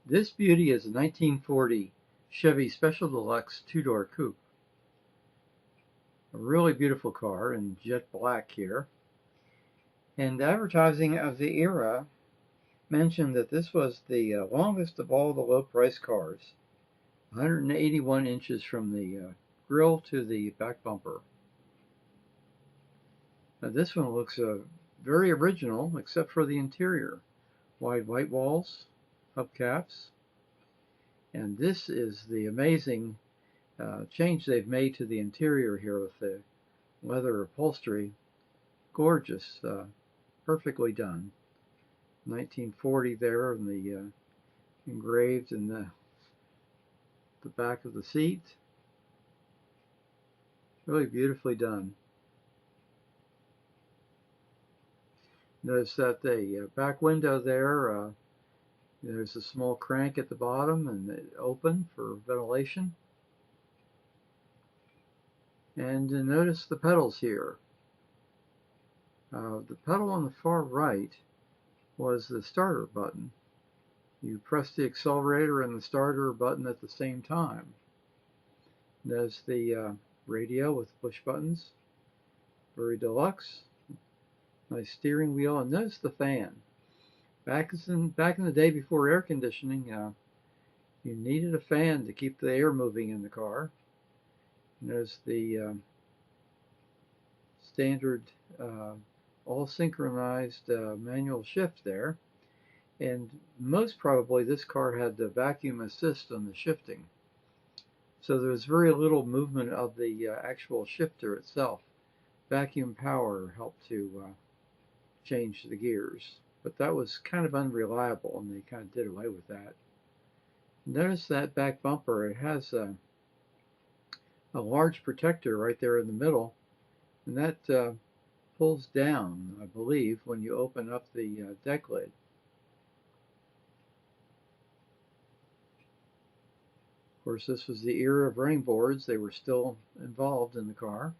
This beauty is a 1940 Chevy Special Deluxe two-door coupe. A really beautiful car in jet black here. And advertising of the era mentioned that this was the longest of all the low-price cars. 181 inches from the grille to the back bumper. Now this one looks very original except for the interior. Wide white walls, hubcaps. And this is the amazing change they've made to the interior here with the leather upholstery. Gorgeous, perfectly done. 1940 there, and the engraved in the back of the seat. Really beautifully done. Notice that the back window there, there's a small crank at the bottom and it open for ventilation. And notice the pedals here. The pedal on the far right was the starter button. You press the accelerator and the starter button at the same time. There's the radio with push buttons. Very deluxe. Nice steering wheel, and notice the fan. Back in the day before air conditioning, you needed a fan to keep the air moving in the car. There's the standard all synchronized manual shift there, and most probably this car had the vacuum assist on the shifting, so there's very little movement of the actual shifter itself. Vacuum power helped to change the gears, but that was kind of unreliable and they kind of did away with that. Notice that back bumper, it has a large protector right there in the middle, and that pulls down, I believe, when you open up the deck lid. Of course, this was the era of running boards. They were still involved in the car.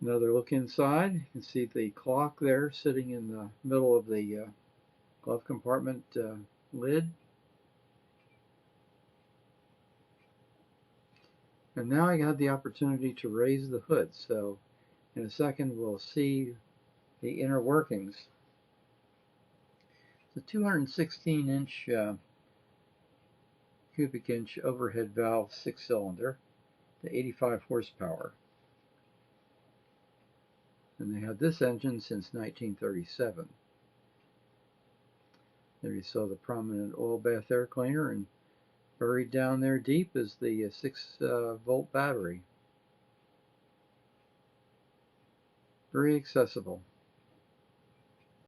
Another look inside. You can see the clock there sitting in the middle of the glove compartment lid. And now I got the opportunity to raise the hood, so in a second we'll see the inner workings. It's a 216-inch cubic inch overhead valve 6-cylinder, to 85 horsepower. And they had this engine since 1937. There you saw the prominent oil bath air cleaner, and buried down there deep is the 6-volt battery. Very accessible.